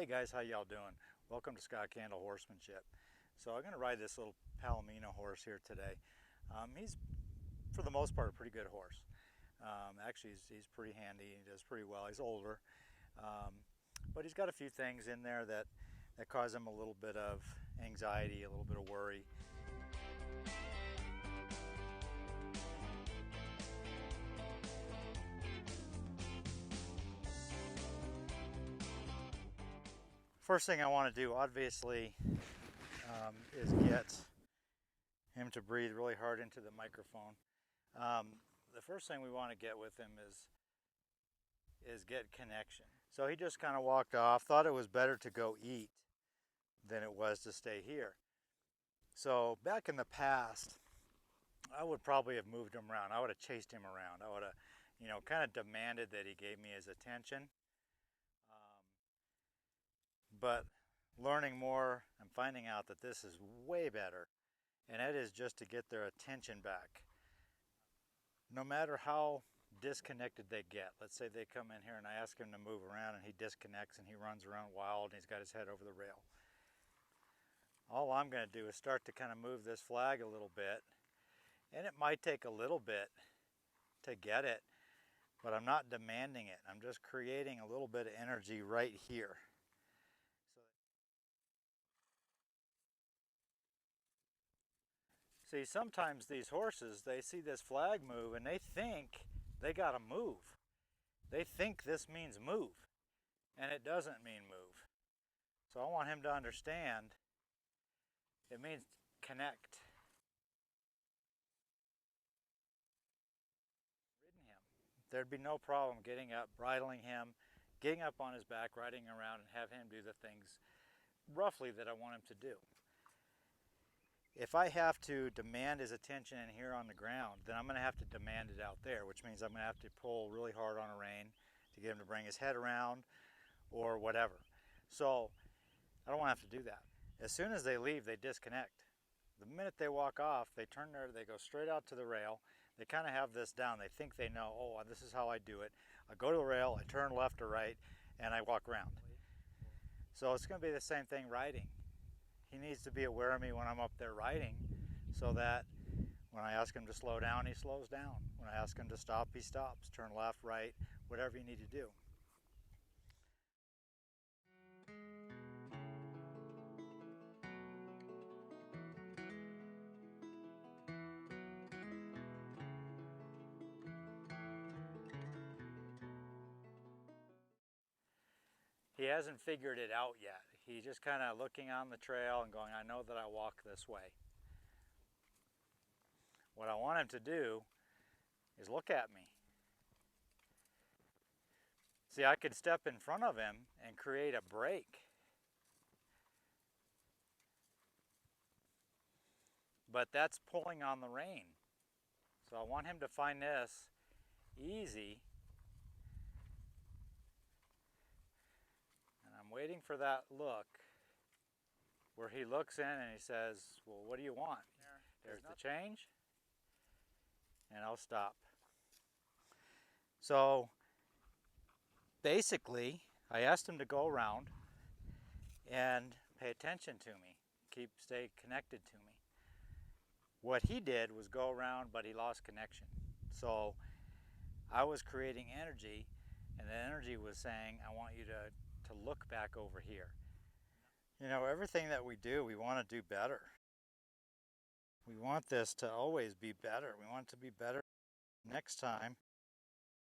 Hey guys, how y'all doing? Welcome to Scott Candle Horsemanship. So I'm going to ride this little Palomino horse here today. He's, for the most part, a pretty good horse. Actually, he's pretty handy. He does pretty well. He's older. But he's got a few things in there that cause him a little bit of anxiety, a little bit of worry. First thing I want to do, obviously, is get him to breathe really hard into the microphone. The first thing we want to get with him is get connection. So he just kind of walked off, thought it was better to go eat than it was to stay here. So back in the past, I would probably have moved him around. I would have chased him around. I would have, kind of demanded that he gave me his attention. But learning more, I'm finding out that this is way better, and that is just to get their attention back. No matter how disconnected they get, let's say they come in here and I ask him to move around and he disconnects and he runs around wild and he's got his head over the rail. All I'm going to do is start to kind of move this flag a little bit, and it might take a little bit to get it, but I'm not demanding it. I'm just creating a little bit of energy right here. See, sometimes these horses, they see this flag move and they think they gotta move. They think this means move, and it doesn't mean move. So I want him to understand it means connect. Ridden him. There'd be no problem getting up, bridling him, getting up on his back, riding around, and have him do the things roughly that I want him to do. If I have to demand his attention in here on the ground, then I'm going to have to demand it out there, which means I'm going to have to pull really hard on a rein to get him to bring his head around or whatever. So I don't want to have to do that. As soon as they leave, they disconnect. The minute they walk off, they turn there, they go straight out to the rail. They kind of have this down. They think they know, oh, this is how I do it. I go to the rail, I turn left or right, and I walk around. So it's going to be the same thing riding. He needs to be aware of me when I'm up there riding, so that when I ask him to slow down, he slows down. When I ask him to stop, he stops. Turn left, right, whatever you need to do. He hasn't figured it out yet. He's just kind of looking on the trail and going, I know that I walk this way. What I want him to do is look at me. See, I could step in front of him and create a break. But that's pulling on the rein. So I want him to find this easy. And I'm waiting for that look where he looks in and he says, well, what do you want? There's the change. And I'll stop. So basically, I asked him to go around and pay attention to me, stay connected to me. What he did was go around, but he lost connection. So I was creating energy, and the energy was saying, I want you to look back over here. Everything that we do, we want to do better. We want this to always be better. We want it to be better next time,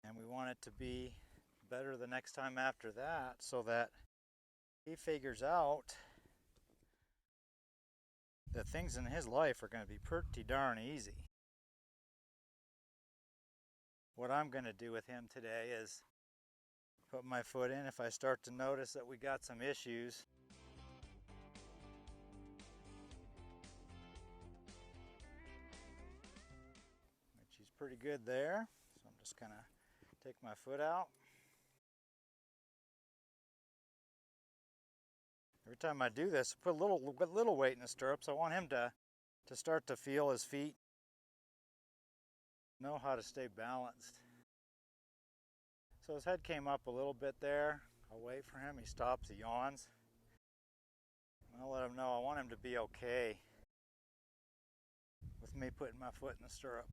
and we want it to be better the next time after that, so that he figures out that things in his life are going to be pretty darn easy. What I'm going to do with him today is put my foot in if I start to notice that we got some issues. Which he's pretty good there. So I'm just going to take my foot out. Every time I do this, I put a little weight in the stirrups. I want him to start to feel his feet, know how to stay balanced. So his head came up a little bit there. I'll wait for him. He stops, he yawns. I'll let him know I want him to be okay with me putting my foot in the stirrup.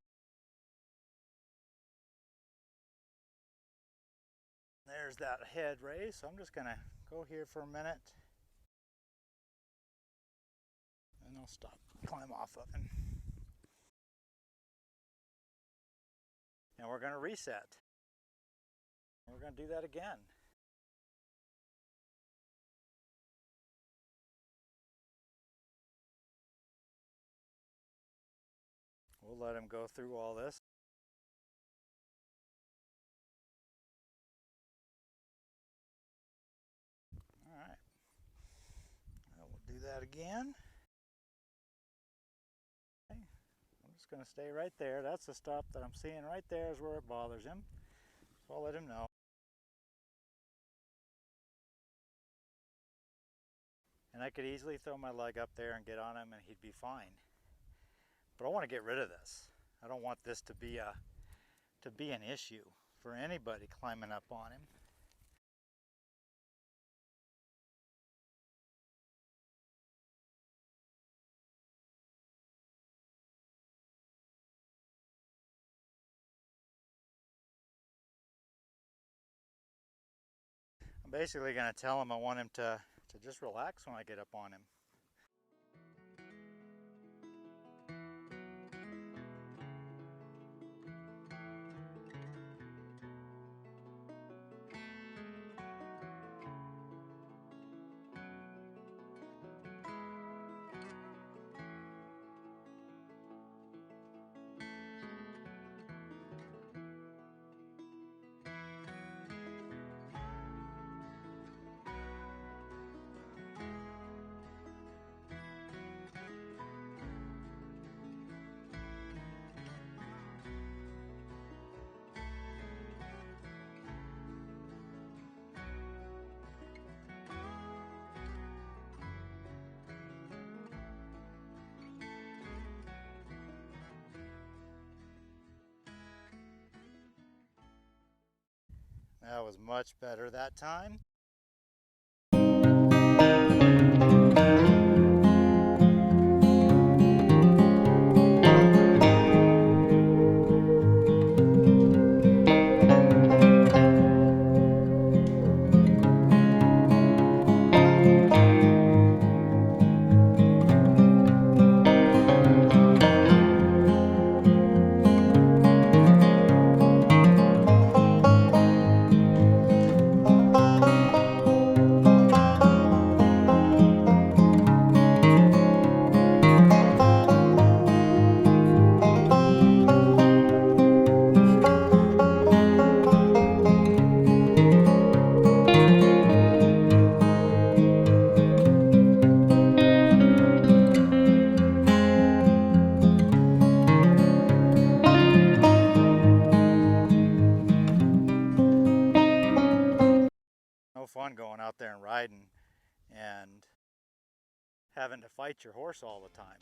There's that head raised, so I'm just gonna go here for a minute. And I'll stop, climb off of him. And we're gonna reset. We're gonna do that again. We'll let him go through all this. All right. We'll do that again. Okay. I'm just going to stay right there. That's the stop that I'm seeing right there is where it bothers him. So I'll let him know. And I could easily throw my leg up there and get on him and he'd be fine. But I want to get rid of this. I don't want this to be an issue for anybody climbing up on him. I'm basically going to tell him I want him to just relax when I get up on him. That was much better that time. No fun going out there and riding and having to fight your horse all the time.